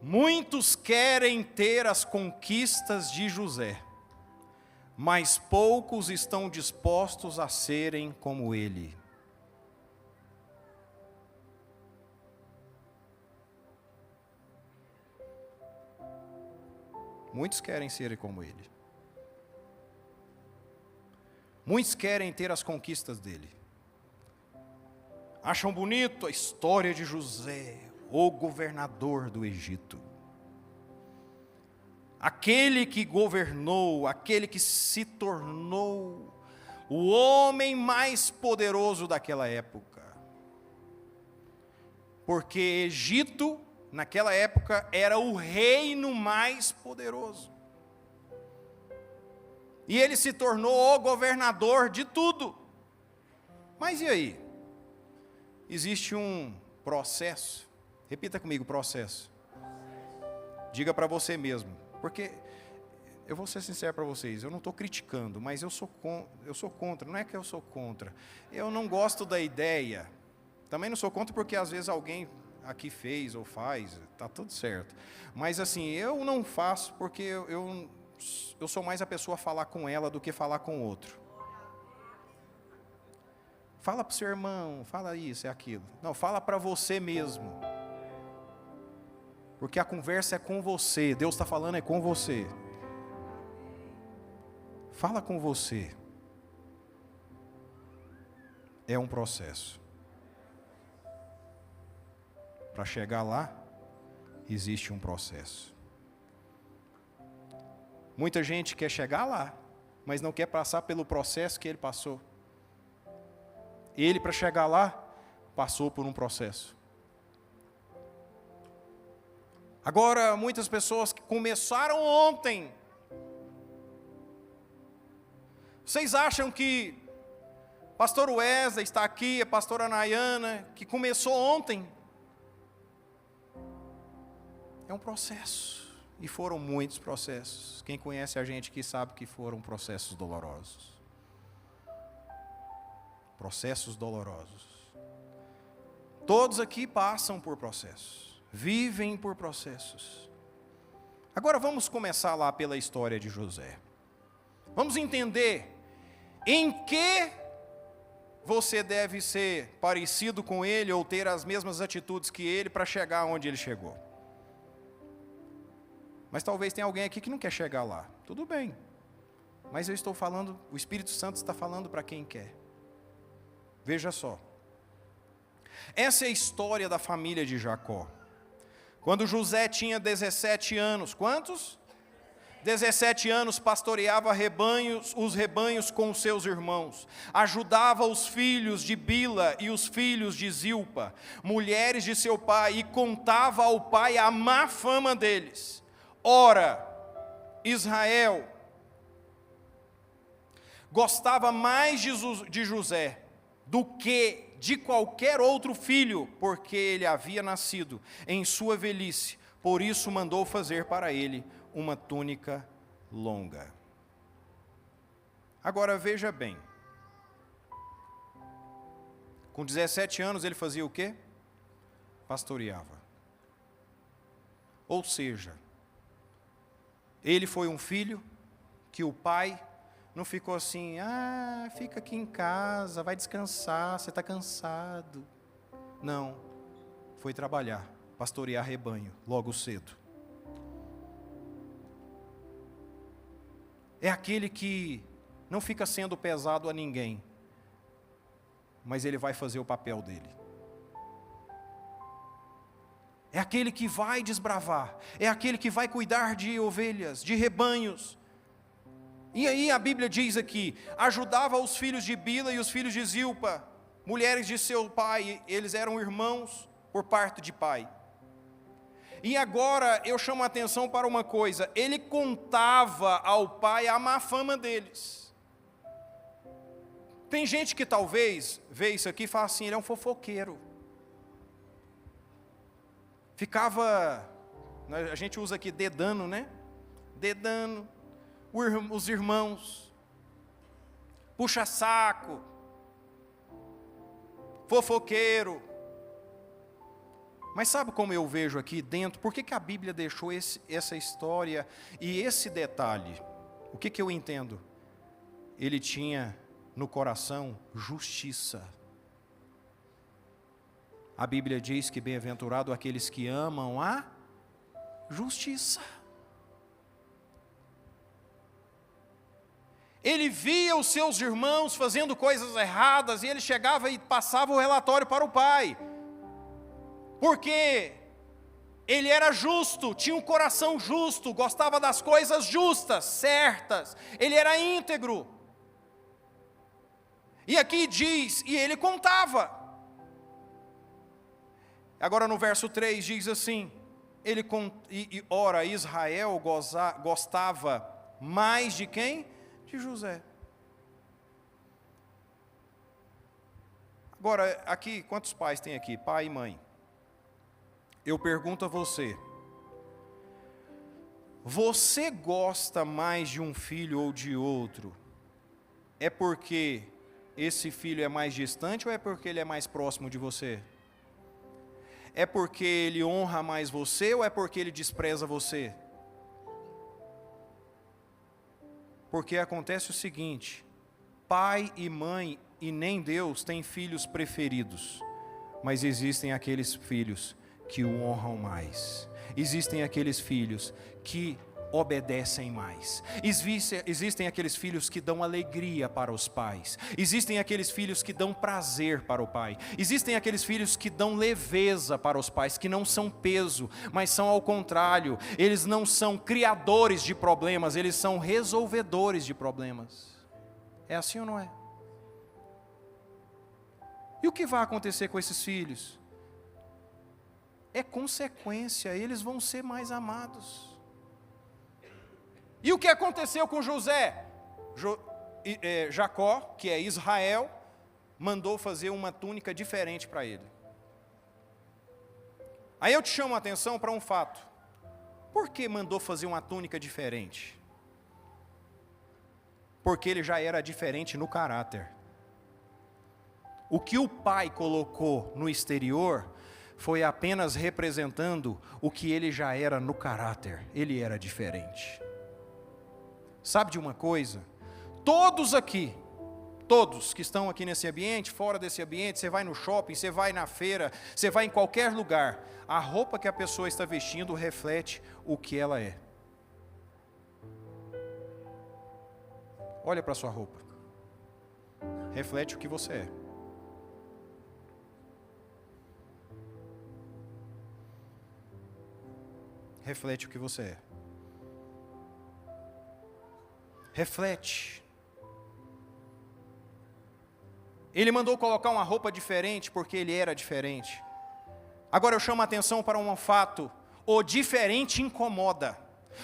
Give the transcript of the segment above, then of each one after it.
Muitos querem ter as conquistas de José, mas poucos estão dispostos a serem como ele. Muitos querem ser como ele. Muitos querem ter as conquistas dele. Acham bonito a história de José, o governador do Egito. Aquele que governou, aquele que se tornou o homem mais poderoso daquela época. Porque Egito, naquela época, era o reino mais poderoso. E ele se tornou o governador de tudo. Mas e aí? Existe um processo. Repita comigo, processo. Diga para você mesmo. Porque, eu vou ser sincero para vocês, eu não estou criticando, mas eu sou contra. Não é que eu sou contra. Eu não gosto da ideia. Também não sou contra porque às vezes alguém aqui fez ou faz, está tudo certo. Mas assim, eu não faço porque eu sou mais a pessoa a falar com ela do que falar com o outro. Fala para o seu irmão, fala isso, é aquilo. Não, fala para você mesmo. Porque a conversa é com você, Deus está falando é com você. Fala com você. É um processo. Para chegar lá, existe um processo. Muita gente quer chegar lá, mas não quer passar pelo processo que ele passou. Ele, para chegar lá, passou por um processo. Agora, muitas pessoas que começaram ontem, vocês acham que pastor Wesley está aqui, a pastora Nayana, que começou ontem? É um processo. E foram muitos processos. Quem conhece a gente que sabe que foram processos dolorosos. Processos dolorosos. Todos aqui passam por processos. Vivem por processos. Agora vamos começar lá pela história de José. Vamos entender em que você deve ser parecido com ele ou ter as mesmas atitudes que ele para chegar onde ele chegou. Mas talvez tenha alguém aqui que não quer chegar lá. Tudo bem. Mas eu estou falando, o Espírito Santo está falando para quem quer. Veja só. Essa é a história da família de Jacó. Quando José tinha 17 anos, quantos? 17 anos pastoreava os rebanhos com os seus irmãos, ajudava os filhos de Bila e os filhos de Zilpa, mulheres de seu pai, e contava ao pai a má fama deles. Ora, Israel gostava mais de José do que de qualquer outro filho, porque ele havia nascido em sua velhice, por isso mandou fazer para ele uma túnica longa. Agora veja bem, com 17 anos ele fazia o quê? Pastoreava. Ou seja, ele foi um filho que o pai não ficou assim, fica aqui em casa, vai descansar, você está cansado. Não, foi trabalhar, pastorear rebanho, logo cedo. É aquele que não fica sendo pesado a ninguém, mas ele vai fazer o papel dele. É aquele que vai desbravar, é aquele que vai cuidar de ovelhas, de rebanhos. E aí a Bíblia diz aqui, ajudava os filhos de Bila e os filhos de Zilpa, mulheres de seu pai, eles eram irmãos por parte de pai. E agora eu chamo a atenção para uma coisa, ele contava ao pai a má fama deles. Tem gente que talvez vê isso aqui e fala assim, ele é um fofoqueiro. Ficava, a gente usa aqui dedando, né? Dedando os irmãos, puxa saco, fofoqueiro. Mas sabe como eu vejo aqui dentro? Por que a Bíblia deixou essa história e esse detalhe? O que eu entendo? Ele tinha no coração justiça. A Bíblia diz que bem-aventurado aqueles que amam a justiça. Ele via os seus irmãos fazendo coisas erradas e ele chegava e passava o relatório para o pai. Porque ele era justo, tinha um coração justo, gostava das coisas justas, certas. Ele era íntegro. E aqui diz, e ele contava. Agora no verso 3 diz assim, ora, Israel gostava mais de quem? De José. Agora, aqui, quantos pais tem aqui? Pai e mãe. Eu pergunto a você, você gosta mais de um filho ou de outro? É porque esse filho é mais distante ou é porque ele é mais próximo de você? É porque ele honra mais você ou é porque ele despreza você? Porque acontece o seguinte, pai e mãe e nem Deus têm filhos preferidos, mas existem aqueles filhos que o honram mais. Existem aqueles filhos que obedecem mais. Existem aqueles filhos que dão alegria para os pais. Existem aqueles filhos que dão prazer para o pai. Existem aqueles filhos que dão leveza para os pais, que não são peso, mas são ao contrário. Eles não são criadores de problemas, eles são resolvedores de problemas. É assim ou não é? E o que vai acontecer com esses filhos? É consequência, eles vão ser mais amados. E o que aconteceu com José? Jacó, que é Israel, mandou fazer uma túnica diferente para ele. Aí eu te chamo a atenção para um fato. Por que mandou fazer uma túnica diferente? Porque ele já era diferente no caráter. O que o pai colocou no exterior foi apenas representando o que ele já era no caráter. Ele era diferente. Sabe de uma coisa? Todos aqui, todos que estão aqui nesse ambiente, fora desse ambiente, você vai no shopping, você vai na feira, você vai em qualquer lugar, a roupa que a pessoa está vestindo reflete o que ela é. Olha para a sua roupa. Reflete o que você é. Reflete o que você é. Reflete. Ele mandou colocar uma roupa diferente porque ele era diferente. Agora eu chamo a atenção para um fato. O diferente incomoda.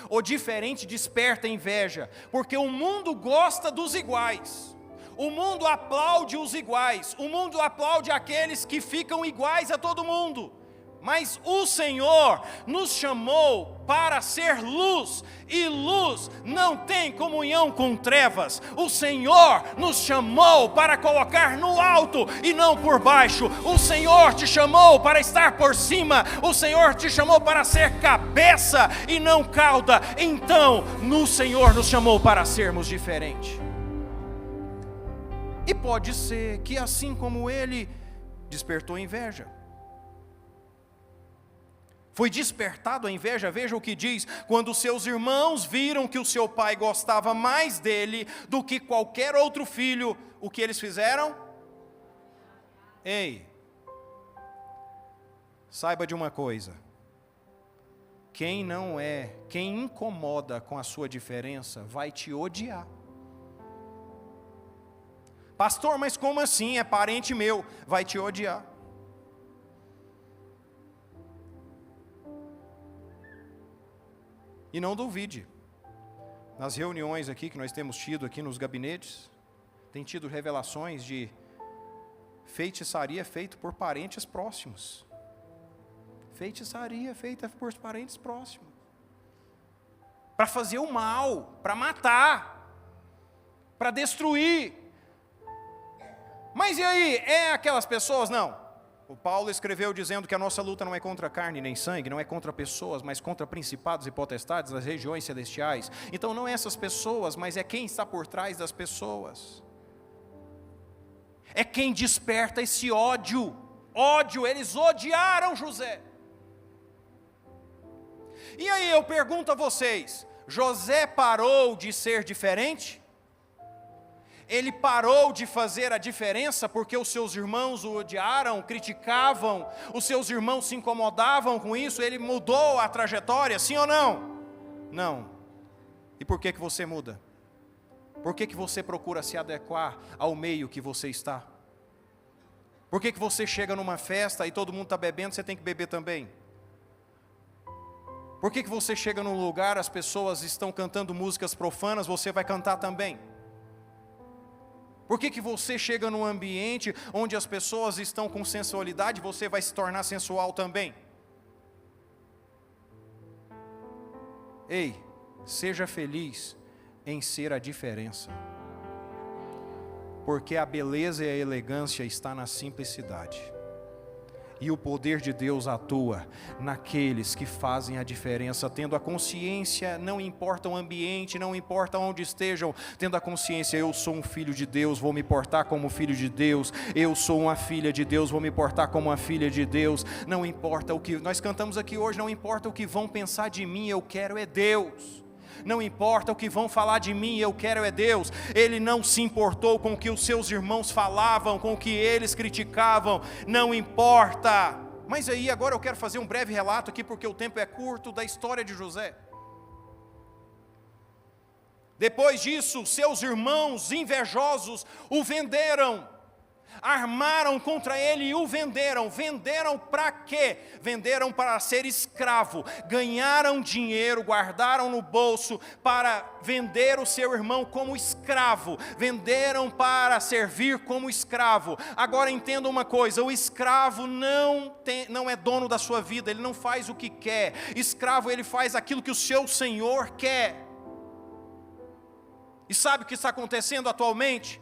O diferente desperta inveja. Porque o mundo gosta dos iguais. O mundo aplaude os iguais. O mundo aplaude aqueles que ficam iguais a todo mundo. Mas o Senhor nos chamou para ser luz, e luz não tem comunhão com trevas. O Senhor nos chamou para colocar no alto e não por baixo. O Senhor te chamou para estar por cima. O Senhor te chamou para ser cabeça e não cauda. Então, no Senhor nos chamou para sermos diferentes. E pode ser que assim como ele despertou inveja, foi despertado a inveja. Veja o que diz: quando seus irmãos viram que o seu pai gostava mais dele do que qualquer outro filho, o que eles fizeram? Ei, saiba de uma coisa, quem incomoda com a sua diferença, vai te odiar. Pastor, mas como assim? É parente meu, vai te odiar. E não duvide, nas reuniões aqui que nós temos tido aqui nos gabinetes, tem tido revelações de feitiçaria feita por parentes próximos. Feitiçaria feita por parentes próximos. Para fazer o mal, para matar, para destruir. Mas e aí, é aquelas pessoas? Não. O Paulo escreveu dizendo que a nossa luta não é contra carne nem sangue, não é contra pessoas, mas contra principados e potestades das regiões celestiais. Então não é essas pessoas, mas é quem está por trás das pessoas. É quem desperta esse ódio. Ódio, eles odiaram José. E aí eu pergunto a vocês, José parou de ser diferente? Ele parou de fazer a diferença porque os seus irmãos o odiaram, criticavam, os seus irmãos se incomodavam com isso, ele mudou a trajetória, sim ou não? Não. E por que você muda? Por que você procura se adequar ao meio que você está? Por que você chega numa festa e todo mundo está bebendo, você tem que beber também? Por que você chega num lugar, as pessoas estão cantando músicas profanas, você vai cantar também? Por que você chega num ambiente onde as pessoas estão com sensualidade, você vai se tornar sensual também? Ei, seja feliz em ser a diferença. Porque a beleza e a elegância está na simplicidade. E o poder de Deus atua naqueles que fazem a diferença, tendo a consciência, não importa o ambiente, não importa onde estejam, tendo a consciência, eu sou um filho de Deus, vou me portar como filho de Deus, eu sou uma filha de Deus, vou me portar como uma filha de Deus, não importa o que, nós cantamos aqui hoje, não importa o que vão pensar de mim, eu quero é Deus. Não importa o que vão falar de mim, eu quero é Deus. Ele não se importou com o que os seus irmãos falavam, com o que eles criticavam, não importa. Mas aí agora eu quero fazer um breve relato aqui, porque o tempo é curto, da história de José. Depois disso, seus irmãos invejosos o venderam. Armaram contra ele e o venderam. Venderam para quê? Venderam para ser escravo. Ganharam dinheiro, guardaram no bolso para vender o seu irmão como escravo. Venderam para servir como escravo. Agora entenda uma coisa, o escravo não é dono da sua vida, ele não faz o que quer. Escravo, ele faz aquilo que o seu senhor quer. E sabe o que está acontecendo atualmente?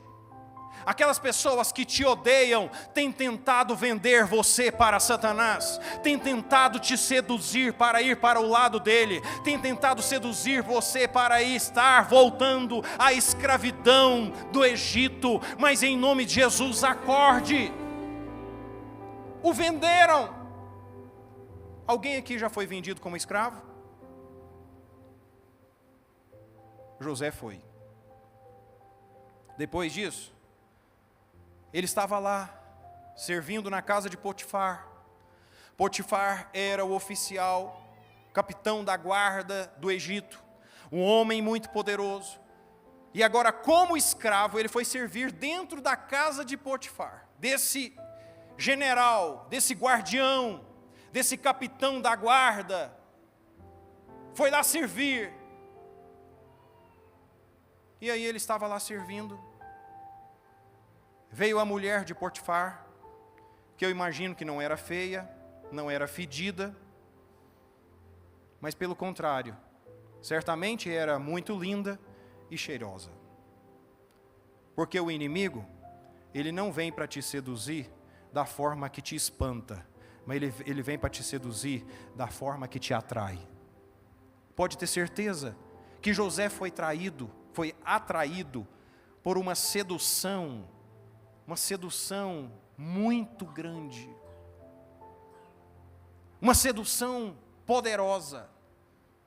Aquelas pessoas que te odeiam têm tentado vender você para Satanás, têm tentado te seduzir para ir para o lado dele, têm tentado seduzir você para estar voltando à escravidão do Egito, mas em nome de Jesus acorde. O venderam. Alguém aqui já foi vendido como escravo? José foi. Depois disso, ele estava lá, servindo na casa de Potifar. Potifar era o oficial, capitão da guarda do Egito, um homem muito poderoso. E agora, como escravo, ele foi servir dentro da casa de Potifar, desse general, desse guardião, desse capitão da guarda. Foi lá servir. E aí ele estava lá servindo. Veio a mulher de Potifar, que eu imagino que não era feia, não era fedida, mas pelo contrário, certamente era muito linda e cheirosa. Porque o inimigo, ele não vem para te seduzir da forma que te espanta, mas ele vem para te seduzir da forma que te atrai. Pode ter certeza que José foi atraído por uma sedução muito grande, uma sedução poderosa.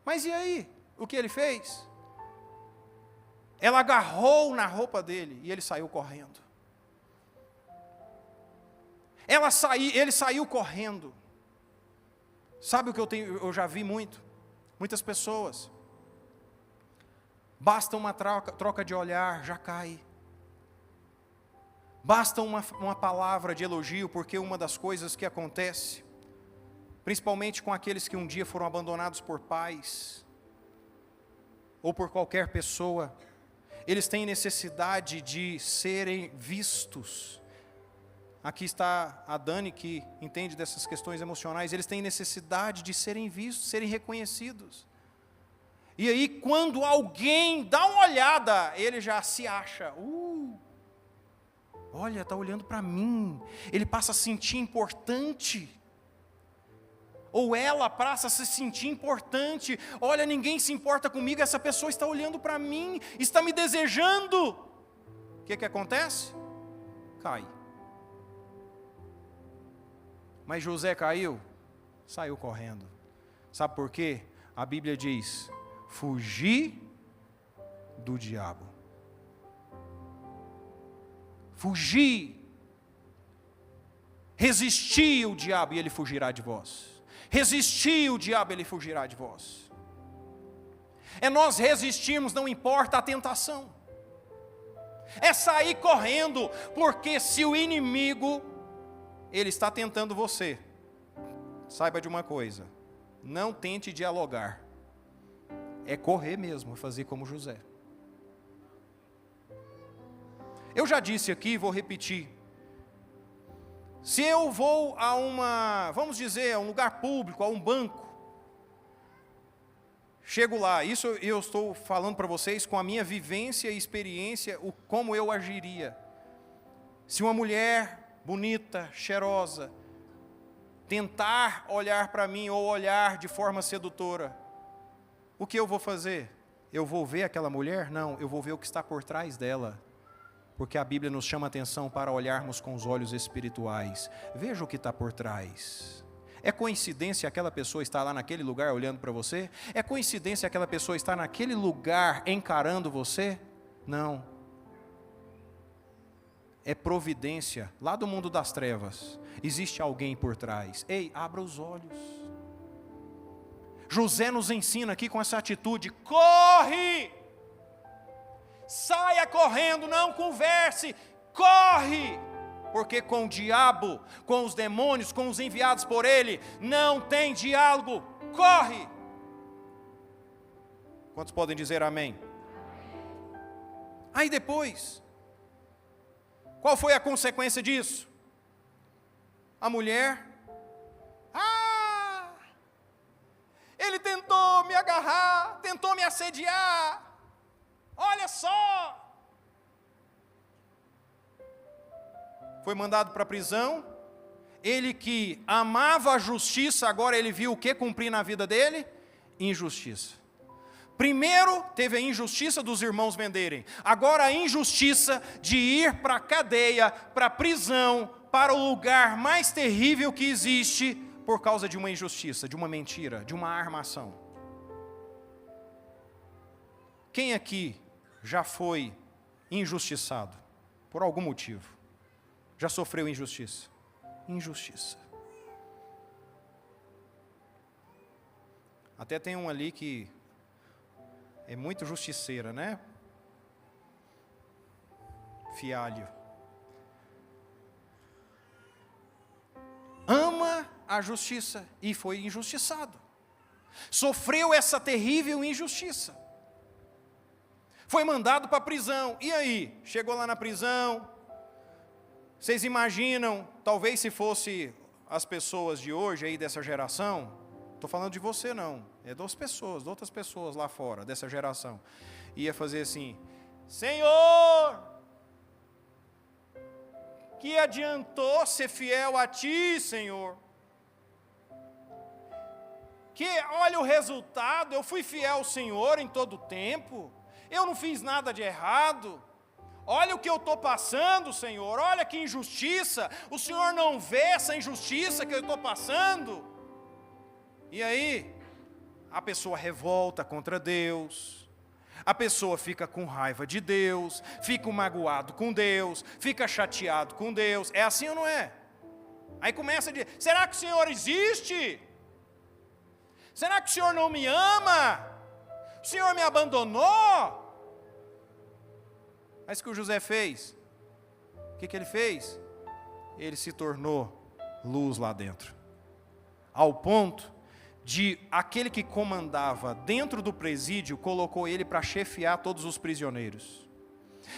Mas e aí? O que ele fez? Ela agarrou na roupa dele e ele saiu correndo. Ele saiu correndo. Sabe o que eu já vi muitas pessoas, basta uma troca de olhar, já cai. Basta uma palavra de elogio, porque uma das coisas que acontece, principalmente com aqueles que um dia foram abandonados por pais, ou por qualquer pessoa, eles têm necessidade de serem vistos. Aqui está a Dani, que entende dessas questões emocionais, eles têm necessidade de serem vistos, serem reconhecidos. E aí, quando alguém dá uma olhada, ele já se acha, Olha, está olhando para mim. Ele passa a se sentir importante. Ou ela passa a se sentir importante. Olha, ninguém se importa comigo, essa pessoa está olhando para mim, está me desejando. O que acontece? Cai. Mas José caiu, saiu correndo. Sabe por quê? A Bíblia diz: fugir do diabo. Fugir. Resistir o diabo e ele fugirá de vós. Resistir o diabo, ele fugirá de vós. É nós resistirmos, não importa a tentação. É sair correndo, porque se o inimigo, ele está tentando você, saiba de uma coisa, não tente dialogar. É correr mesmo, fazer como José. Eu já disse aqui, vou repetir. Se eu vou a vamos dizer, a um lugar público, a um banco, chego lá, isso eu estou falando para vocês com a minha vivência e experiência, como eu agiria. Se uma mulher bonita, cheirosa, tentar olhar para mim ou olhar de forma sedutora, o que eu vou fazer? Eu vou ver aquela mulher? Não, eu vou ver o que está por trás dela. Porque a Bíblia nos chama a atenção para olharmos com os olhos espirituais. Veja o que está por trás. É coincidência aquela pessoa estar lá naquele lugar olhando para você? É coincidência aquela pessoa estar naquele lugar encarando você? Não. É providência. Lá do mundo das trevas, existe alguém por trás. Ei, abra os olhos. José nos ensina aqui com essa atitude: corre! Saia correndo, não converse, corre! Porque com o diabo, com os demônios, com os enviados por ele, não tem diálogo, corre! Quantos podem dizer amém? Aí depois, qual foi a consequência disso? A mulher, ele tentou me agarrar, tentou me assediar. Olha só! Foi mandado para a prisão. Ele que amava a justiça, agora ele viu o que cumprir na vida dele? Injustiça. Primeiro teve a injustiça dos irmãos venderem. Agora a injustiça de ir para a cadeia, para a prisão, para o lugar mais terrível que existe, por causa de uma injustiça, de uma mentira, de uma armação. Quem aqui já foi injustiçado por algum motivo? Já sofreu injustiça? Injustiça. Até tem um ali que é muito justiceira, né? Fialho. Ama a justiça e foi injustiçado. Sofreu essa terrível injustiça. Foi mandado para a prisão. E aí? Chegou lá na prisão. Vocês imaginam, talvez se fosse as pessoas de hoje, aí dessa geração, estou falando de você não, é de outras pessoas lá fora, dessa geração, ia fazer assim: Senhor, que adiantou ser fiel a Ti, Senhor? Que olha o resultado, eu fui fiel ao Senhor em todo o tempo. Eu não fiz nada de errado. Olha o que eu estou passando, Senhor. Olha que injustiça. O Senhor não vê essa injustiça que eu estou passando? E aí, a pessoa revolta contra Deus. A pessoa fica com raiva de Deus. Fica magoado com Deus. Fica chateado com Deus. É assim ou não é? Aí começa a dizer: será que o Senhor existe? Será que o Senhor não me ama? O Senhor me abandonou? Mas o que o José fez? O que ele fez? Ele se tornou luz lá dentro. Ao ponto de aquele que comandava dentro do presídio, colocou ele para chefiar todos os prisioneiros.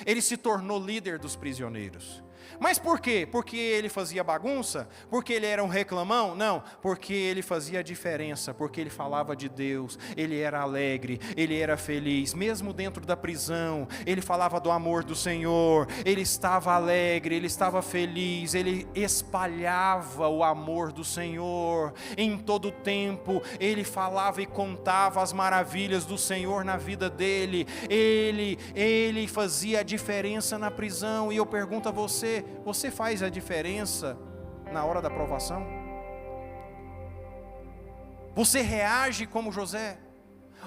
Ele se tornou líder dos prisioneiros. Mas por quê? Porque ele fazia bagunça? Porque ele era um reclamão? Não, porque ele fazia a diferença, porque ele falava de Deus, ele era alegre, ele era feliz, mesmo dentro da prisão, ele falava do amor do Senhor, ele estava alegre, ele estava feliz, ele espalhava o amor do Senhor, em todo o tempo, ele falava e contava as maravilhas do Senhor na vida dele, ele fazia a diferença na prisão. E eu pergunto a você, você faz a diferença na hora da provação? Você reage como José?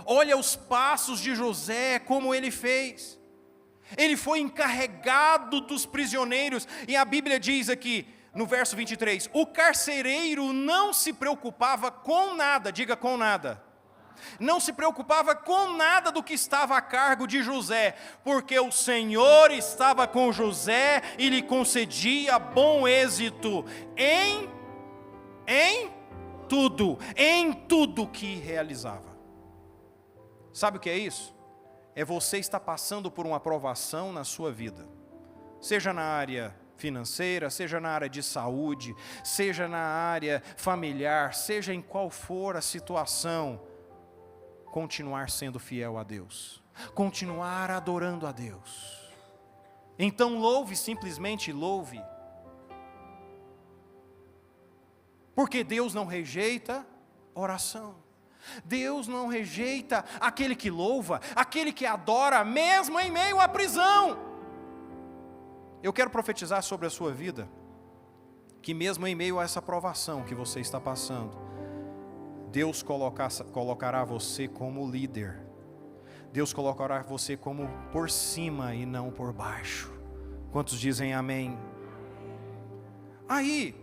Olha os passos de José, como ele fez. Ele foi encarregado dos prisioneiros, e a Bíblia diz aqui, no verso 23, o carcereiro não se preocupava com nada, diga com nada. Não se preocupava com nada do que estava a cargo de José, porque o Senhor estava com José e lhe concedia bom êxito em tudo que realizava. Sabe o que é isso? É você estar passando por uma provação na sua vida, seja na área financeira, seja na área de saúde, seja na área familiar, seja em qual for a situação, continuar sendo fiel a Deus, continuar adorando a Deus. Então louve, simplesmente louve, porque Deus não rejeita oração, Deus não rejeita aquele que louva, aquele que adora, mesmo em meio à prisão. Eu quero profetizar sobre a sua vida, que mesmo em meio a essa provação que você está passando, Deus colocará você como líder. Deus colocará você como por cima e não por baixo. Quantos dizem amém? Aí,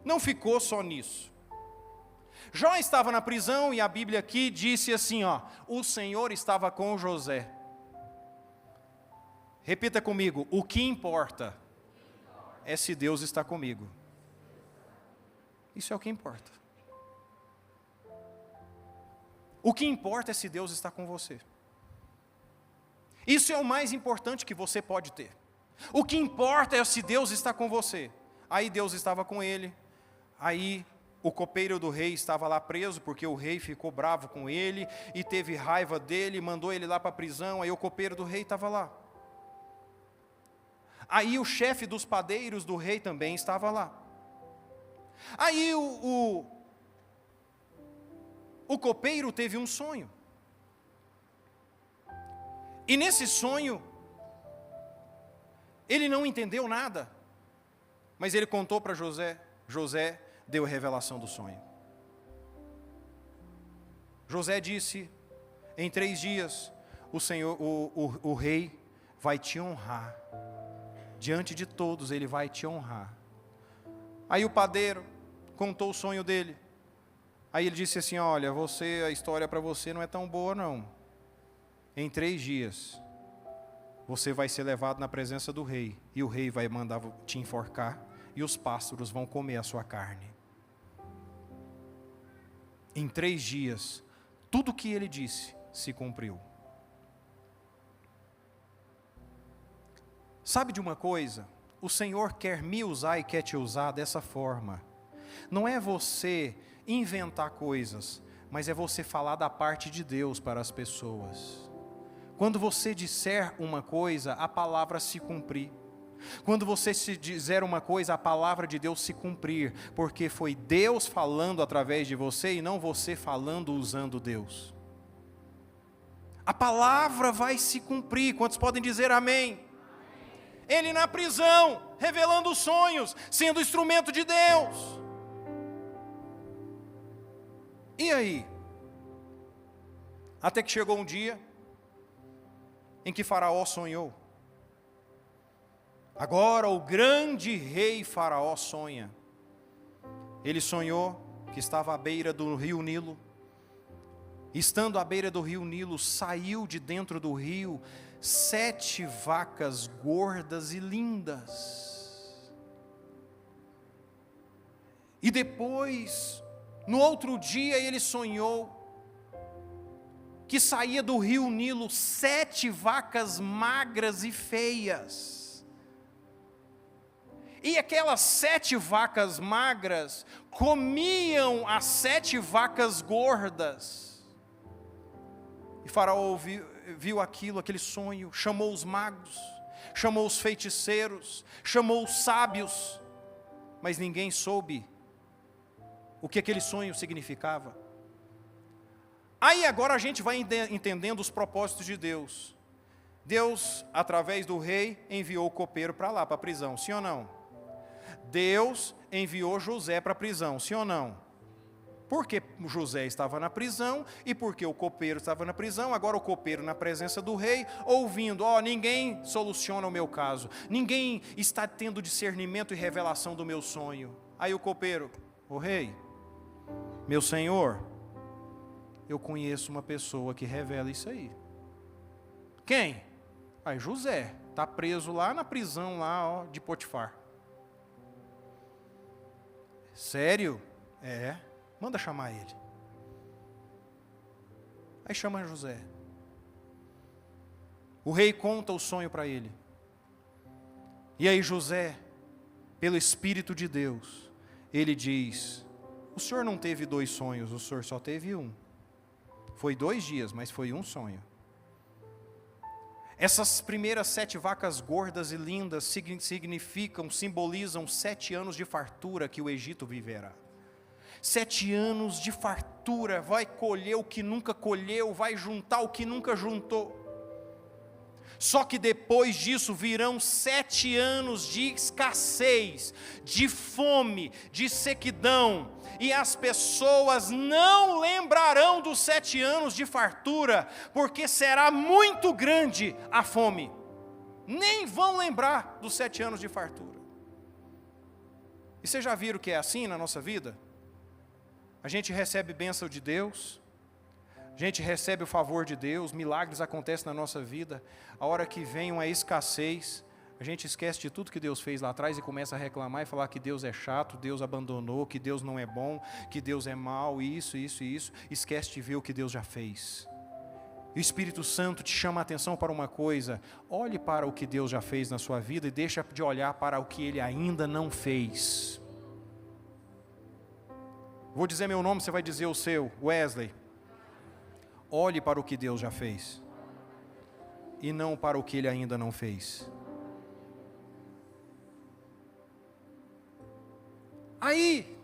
não ficou só nisso. Jó estava na prisão e a Bíblia aqui disse assim, ó, o Senhor estava com José. Repita comigo, o que importa é se Deus está comigo. Isso é o que importa. O que importa é se Deus está com você. Isso é o mais importante que você pode ter. O que importa é se Deus está com você. Aí Deus estava com ele. Aí o copeiro do rei estava lá preso, porque o rei ficou bravo com ele e teve raiva dele, mandou ele lá para a prisão. Aí o copeiro do rei estava lá. Aí o chefe dos padeiros do rei também estava lá. Aí o copeiro teve um sonho. E nesse sonho, ele não entendeu nada, mas ele contou para José. José deu a revelação do sonho. José disse, em 3 dias, o rei vai te honrar. Diante de todos, ele vai te honrar. Aí o padeiro contou o sonho dele. Aí ele disse assim, olha, a história para você não é tão boa não. Em 3 dias, você vai ser levado na presença do rei, e o rei vai mandar te enforcar, e os pássaros vão comer a sua carne. Em 3 dias, tudo o que ele disse se cumpriu. Sabe de uma coisa? O Senhor quer me usar e quer te usar dessa forma. Não é você inventar coisas, mas é você falar da parte de Deus para as pessoas. Quando você disser uma coisa, a palavra se cumprir. Quando você se dizer uma coisa, a palavra de Deus se cumprir, porque foi Deus falando através de você e não você falando usando Deus. A palavra vai se cumprir. Quantos podem dizer amém? Ele na prisão, revelando os sonhos, sendo instrumento de Deus. E aí? Até que chegou um dia em que Faraó sonhou. Agora o grande rei Faraó sonha. Ele sonhou que estava à beira do rio Nilo. Estando à beira do rio Nilo, saiu de dentro do rio 7 vacas gordas e lindas. E depois, no outro dia, ele sonhou que saía do rio Nilo 7 vacas magras e feias. E aquelas 7 vacas magras comiam as 7 vacas gordas. E Faraó viu aquilo, aquele sonho, chamou os magos, chamou os feiticeiros, chamou os sábios, mas ninguém soube o que aquele sonho significava. Aí agora a gente vai entendendo os propósitos de Deus. Deus, através do rei, enviou o copeiro para lá, para a prisão, sim ou não? Deus enviou José para a prisão, sim ou não? Porque José estava na prisão e porque o copeiro estava na prisão, agora o copeiro na presença do rei, ouvindo, ninguém soluciona o meu caso, ninguém está tendo discernimento e revelação do meu sonho. Aí o copeiro, o rei, meu senhor, eu conheço uma pessoa que revela isso aí. Quem? Aí José, está preso lá na prisão lá, de Potifar. Sério? É. Manda chamar ele. Aí chama José. O rei conta o sonho para ele. E aí José, pelo Espírito de Deus, ele diz, o senhor não teve 2 sonhos, o senhor só teve um. Foi 2 dias, mas foi um sonho. Essas primeiras 7 vacas gordas e lindas simbolizam 7 anos de fartura que o Egito viverá. 7 anos de fartura, vai colher o que nunca colheu, vai juntar o que nunca juntou. Só que depois disso virão 7 anos de escassez, de fome, de sequidão, e as pessoas não lembrarão dos 7 anos de fartura, porque será muito grande a fome. Nem vão lembrar dos 7 anos de fartura. E vocês já viram que é assim na nossa vida? A gente recebe bênção de Deus, a gente recebe o favor de Deus, milagres acontecem na nossa vida. A hora que vem uma escassez, a gente esquece de tudo que Deus fez lá atrás e começa a reclamar e falar que Deus é chato, Deus abandonou, que Deus não é bom, que Deus é mau, isso. Esquece de ver o que Deus já fez. E o Espírito Santo te chama a atenção para uma coisa: olhe para o que Deus já fez na sua vida e deixa de olhar para o que Ele ainda não fez. Vou dizer meu nome, você vai dizer o seu, Wesley. Olhe para o que Deus já fez e não para o que Ele ainda não fez. Aí,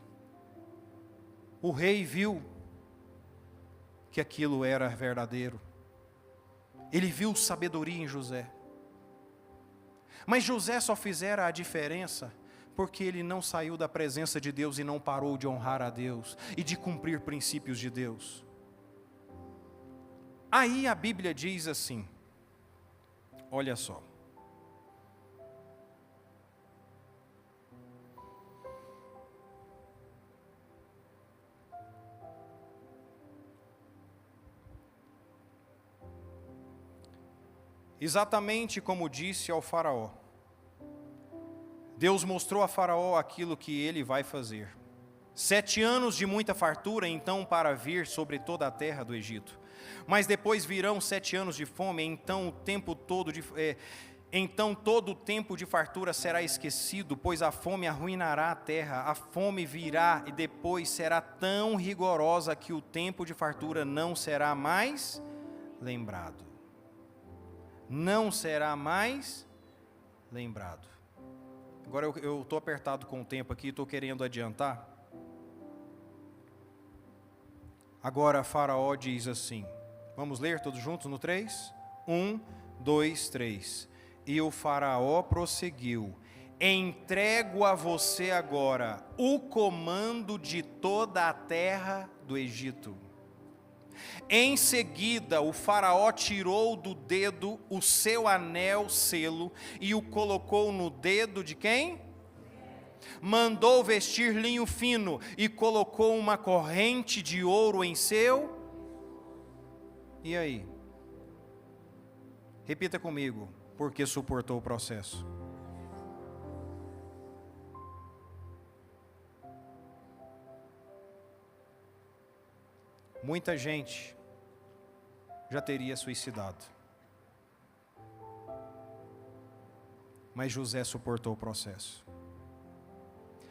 o rei viu que aquilo era verdadeiro. Ele viu sabedoria em José. Mas José só fizera a diferença porque ele não saiu da presença de Deus e não parou de honrar a Deus e de cumprir princípios de Deus. Aí a Bíblia diz assim, olha só. Exatamente como disse ao faraó. Deus mostrou a Faraó aquilo que ele vai fazer. 7 anos de muita fartura, então, para vir sobre toda a terra do Egito. Mas depois virão 7 anos de fome, então todo o tempo de fartura será esquecido, pois a fome arruinará a terra. A fome virá e depois será tão rigorosa que o tempo de fartura não será mais lembrado. Não será mais lembrado. Agora eu estou apertado com o tempo aqui, estou querendo adiantar. Agora Faraó diz assim, vamos ler todos juntos no 3? 1, 2, 3. E o Faraó prosseguiu, entrego a você agora o comando de toda a terra do Egito. Em seguida, o Faraó tirou do dedo o seu anel selo e o colocou no dedo de quem? Mandou vestir linho fino e colocou uma corrente de ouro em seu. E aí? Repita comigo, porque suportou o processo. Muita gente já teria suicidado. Mas José suportou o processo.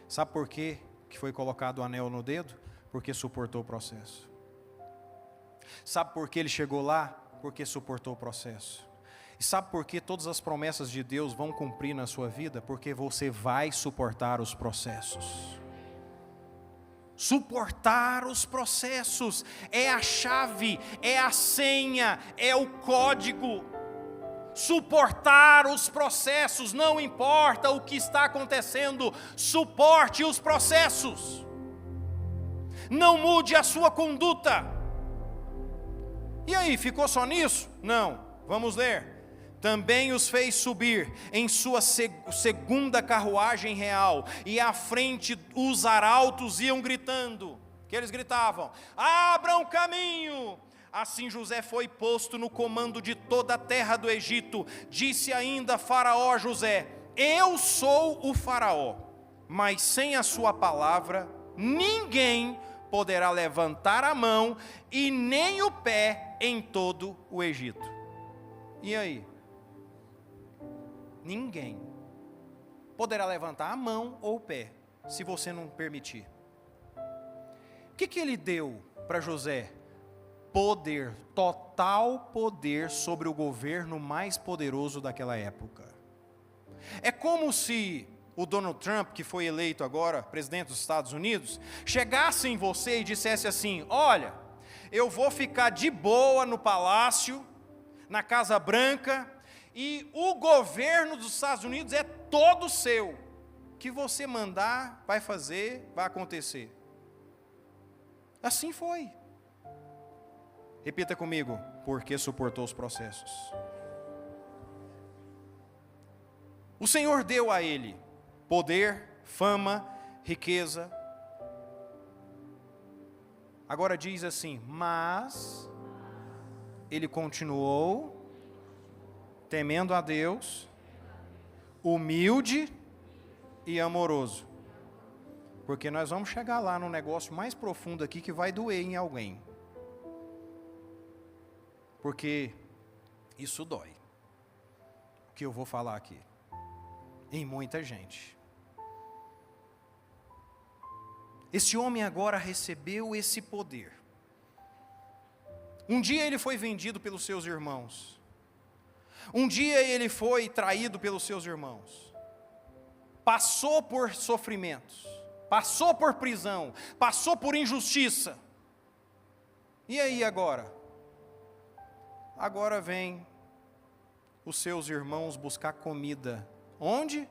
Sabe por quê que foi colocado o anel no dedo? Porque suportou o processo. Sabe por que ele chegou lá? Porque suportou o processo. E sabe por que todas as promessas de Deus vão cumprir na sua vida? Porque você vai suportar os processos. Suportar os processos é a chave, é a senha, é o código. Suportar os processos, não importa o que está acontecendo, suporte os processos. Não mude a sua conduta. E aí, ficou só nisso? Não, vamos ler. Também os fez subir em sua segunda carruagem real, e à frente os arautos iam gritando. Que eles gritavam: abram caminho. Assim José foi posto no comando de toda a terra do Egito. Disse ainda Faraó a José: eu sou o Faraó, mas sem a sua palavra ninguém poderá levantar a mão e nem o pé em todo o Egito. E aí? Ninguém poderá levantar a mão ou o pé, se você não permitir. O que ele deu para José? Poder, total poder sobre o governo mais poderoso daquela época. É como se o Donald Trump, que foi eleito agora presidente dos Estados Unidos, chegasse em você e dissesse assim: olha, eu vou ficar de boa no palácio, na Casa Branca, e o governo dos Estados Unidos é todo seu. O que você mandar, vai fazer, vai acontecer. Assim foi. Repita comigo: porque suportou os processos. O Senhor deu a ele poder, fama, riqueza. Agora diz assim: mas ele continuou temendo a Deus, humilde e amoroso. Porque nós vamos chegar lá no negócio mais profundo aqui que vai doer em alguém. Porque isso dói. O que eu vou falar aqui. Em muita gente. Esse homem agora recebeu esse poder. Um dia ele foi vendido pelos seus irmãos. Um dia ele foi traído pelos seus irmãos. Passou por sofrimentos. Passou por prisão. Passou por injustiça. E aí agora? Agora vem os seus irmãos buscar comida. Onde?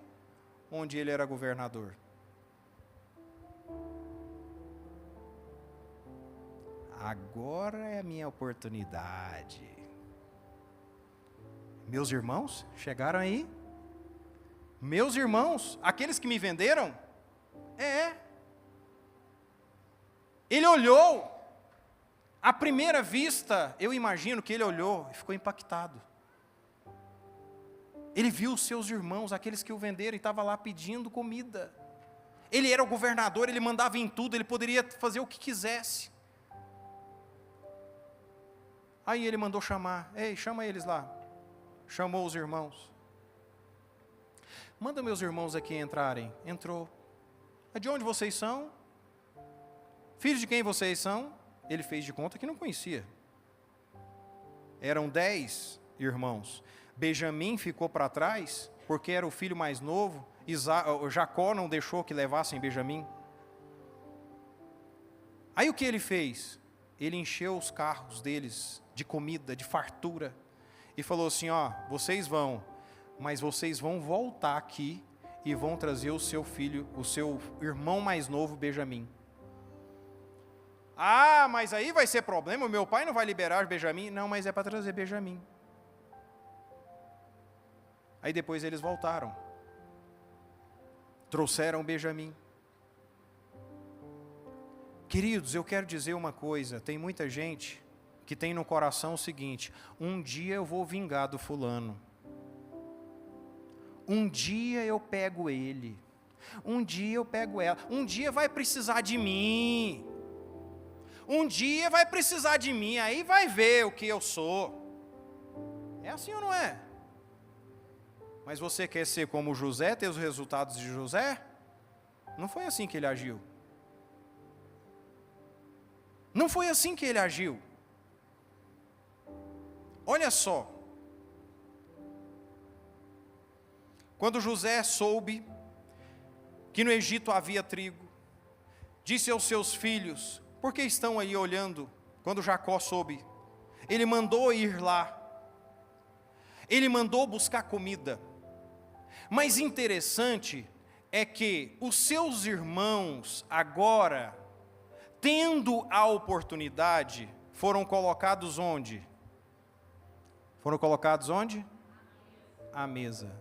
Onde ele era governador. Agora é a minha oportunidade. Meus irmãos chegaram aí? Meus irmãos, aqueles que me venderam? Ele olhou. À primeira vista, eu imagino que ele olhou e ficou impactado. Ele viu os seus irmãos, aqueles que o venderam, e estava lá pedindo comida. Ele era o governador, ele mandava em tudo, ele poderia fazer o que quisesse. Aí ele mandou chamar: ei, chama eles lá. Chamou os irmãos. Manda meus irmãos aqui entrarem. Entrou. De onde vocês são? Filhos de quem vocês são? Ele fez de conta que não conhecia. Eram 10 irmãos. Benjamim ficou para trás, porque era o filho mais novo. Jacó não deixou que levassem Benjamim. Aí o que ele fez? Ele encheu os carros deles de comida, de fartura. E falou assim: ó, vocês vão, mas vocês vão voltar aqui e vão trazer o seu filho, o seu irmão mais novo, Benjamim. Ah, mas aí vai ser problema, o meu pai não vai liberar Benjamim. Não, mas é para trazer Benjamim. Aí depois eles voltaram. Trouxeram Benjamim. Queridos, eu quero dizer uma coisa, tem muita gente que tem no coração o seguinte: um dia eu vou vingar do fulano. Um dia eu pego ele. Um dia eu pego ela. Um dia vai precisar de mim. Um dia vai precisar de mim, aí vai ver o que eu sou. É assim ou não é? Mas você quer ser como José, ter os resultados de José? Não foi assim que ele agiu. Não foi assim que ele agiu. Olha só. Quando José soube que no Egito havia trigo, disse aos seus filhos: por que estão aí olhando? Quando Jacó soube, ele mandou ir lá. Ele mandou buscar comida. Mas interessante é que os seus irmãos agora, tendo a oportunidade, foram colocados onde? Foram colocados onde? À mesa.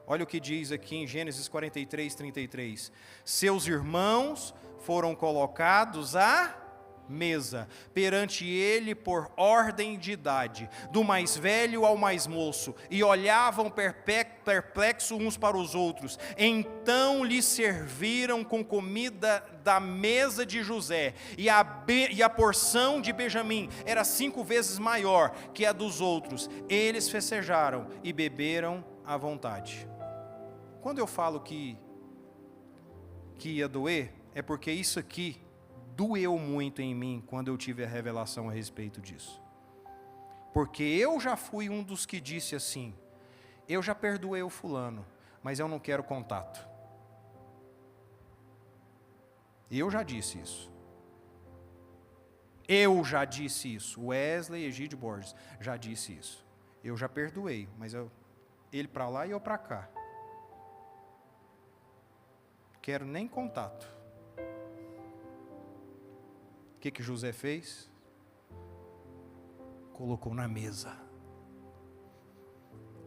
Olha o que diz aqui em Gênesis 43, 33. Seus irmãos foram colocados à mesa, perante ele por ordem de idade, do mais velho ao mais moço, e olhavam perplexos uns para os outros. Então lhe serviram com comida da mesa de José, e a porção de Benjamim era 5 vezes maior que a dos outros. Eles festejaram e beberam à vontade. Quando eu falo que ia doer, é porque isso aqui doeu muito em mim quando eu tive a revelação a respeito disso. Porque eu já fui um dos que disse assim: eu já perdoei o fulano, mas eu não quero contato. Eu já disse isso. Eu já disse isso. Wesley Egídio Borges já disse isso. Eu já perdoei, mas ele para lá e eu para cá. Quero nem contato. O que José fez? Colocou na mesa.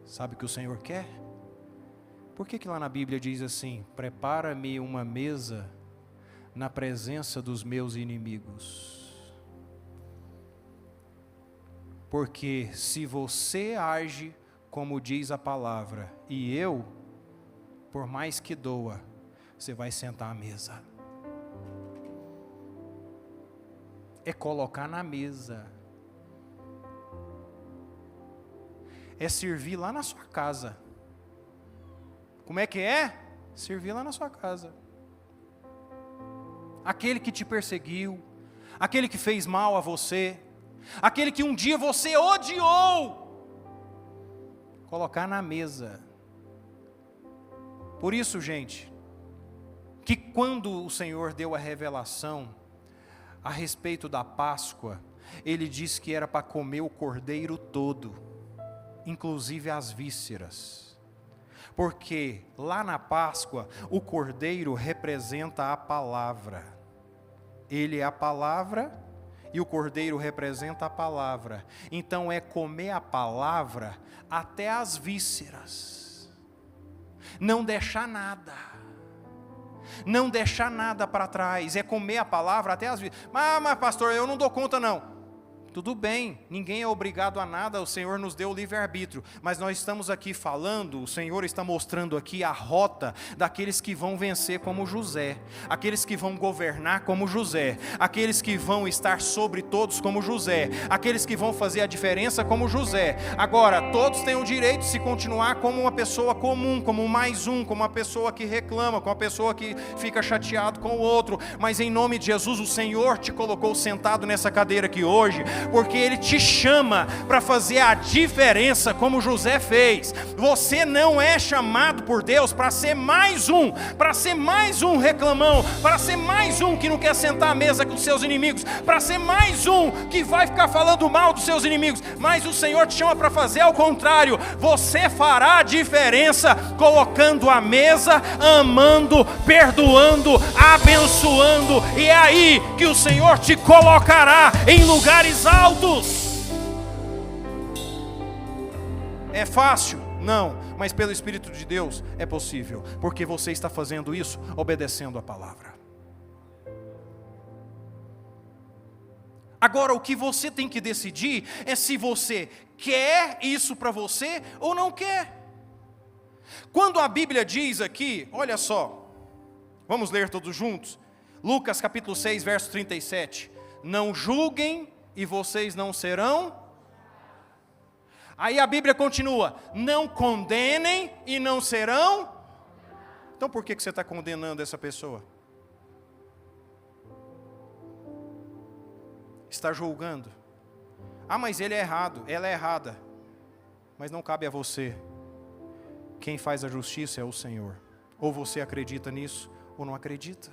Sabe o que o Senhor quer? Por que lá na Bíblia diz assim: prepara-me uma mesa na presença dos meus inimigos? Porque se você age como diz a palavra, e eu, por mais que doa, você vai sentar à mesa. É colocar na mesa. É servir lá na sua casa. Como é que é? Servir lá na sua casa. Aquele que te perseguiu, aquele que fez mal a você, aquele que um dia você odiou, colocar na mesa. Por isso, gente, que quando o Senhor deu a revelação a respeito da Páscoa, Ele disse que era para comer o cordeiro todo, inclusive as vísceras. Porque lá na Páscoa, o cordeiro representa a palavra. Ele é a palavra e o cordeiro representa a palavra. Então é comer a palavra até as vísceras. Não deixar nada. Não deixar nada para trás, é comer a palavra até as vísceras. Mas pastor, eu não dou conta não. Tudo bem, ninguém é obrigado a nada, o Senhor nos deu o livre-arbítrio, mas nós estamos aqui falando, o Senhor está mostrando aqui a rota daqueles que vão vencer como José, aqueles que vão governar como José, aqueles que vão estar sobre todos como José, aqueles que vão fazer a diferença como José. Agora, todos têm o direito de se continuar como uma pessoa comum, como mais um, como uma pessoa que reclama, como uma pessoa que fica chateado com o outro, mas em nome de Jesus, o Senhor te colocou sentado nessa cadeira aqui hoje, porque Ele te chama para fazer a diferença como José fez. Você não é chamado por Deus para ser mais um reclamão, para ser mais um que não quer sentar à mesa com os seus inimigos, para ser mais um que vai ficar falando mal dos seus inimigos, mas o Senhor te chama para fazer ao contrário. Você fará a diferença colocando a mesa, amando, perdoando, abençoando, e é aí que o Senhor te colocará em lugares altos. É fácil? Não, mas pelo Espírito de Deus é possível, porque você está fazendo isso obedecendo a palavra. Agora, o que você tem que decidir é se você quer isso para você ou não quer. Quando a Bíblia diz aqui, olha só, vamos ler todos juntos, Lucas capítulo 6, verso 37, não julguem e vocês não serão. Aí a Bíblia continua, não condenem e não serão. Então por que você está condenando essa pessoa? Está julgando. Ah, mas ele é errado, ela é errada. Mas não cabe a você. Quem faz a justiça é o Senhor. Ou você acredita nisso, ou não acredita.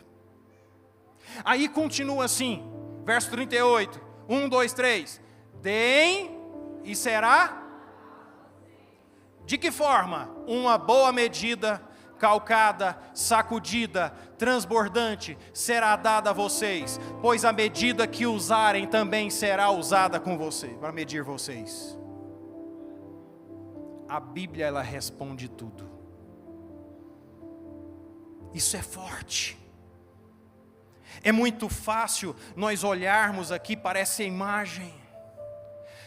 Aí continua assim, verso 38. 1, 2, 3. Deem e será... De que forma? Uma boa medida, calcada, sacudida, transbordante, será dada a vocês, pois a medida que usarem também será usada com vocês, para medir vocês. A Bíblia, ela responde tudo. Isso é forte. É muito fácil nós olharmos aqui para essa imagem.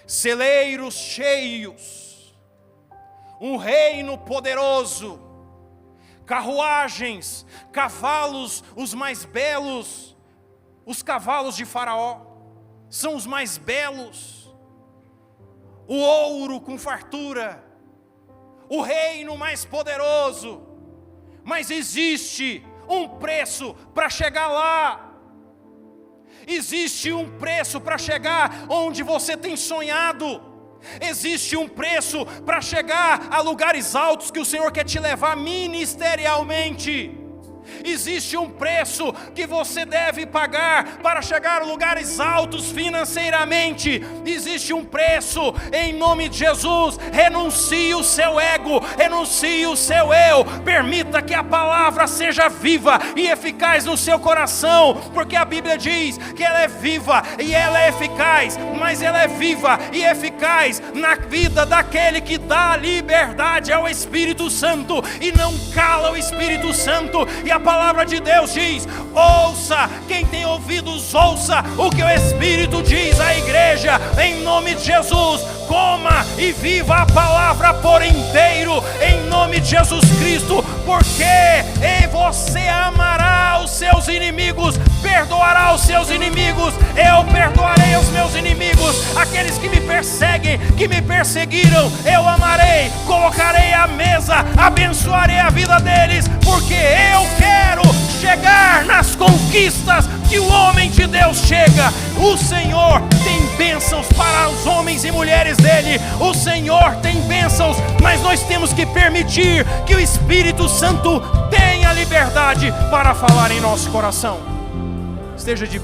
Celeiros cheios. Um reino poderoso, carruagens, cavalos os mais belos, os cavalos de Faraó são os mais belos, o ouro com fartura, o reino mais poderoso, mas existe um preço para chegar lá, existe um preço para chegar onde você tem sonhado. Existe um preço para chegar a lugares altos que o Senhor quer te levar ministerialmente. Existe um preço que você deve pagar para chegar a lugares altos financeiramente. Existe um preço, em nome de Jesus. Renuncie o seu ego, renuncie o seu eu. Permita que a palavra seja viva e eficaz no seu coração, porque a Bíblia diz que ela é viva e ela é eficaz, mas ela é viva e eficaz na vida daquele que dá liberdade ao Espírito Santo e não cala o Espírito Santo. E a palavra de Deus diz: ouça, quem tem ouvidos ouça o que o Espírito diz à igreja, em nome de Jesus. Coma e viva a palavra por inteiro, em nome de Jesus Cristo, porque você amará os seus inimigos, perdoará os seus inimigos. Eu perdoarei os meus inimigos, aqueles que me perseguem, que me perseguiram, eu amarei, colocarei à mesa, abençoarei a vida deles, porque eu quero chegar nas conquistas que o homem de Deus chega. O Senhor tem bênçãos para os homens e mulheres dele. O Senhor tem bênçãos, mas nós temos que permitir que o Espírito Santo tenha liberdade para falar em nosso coração. Esteja de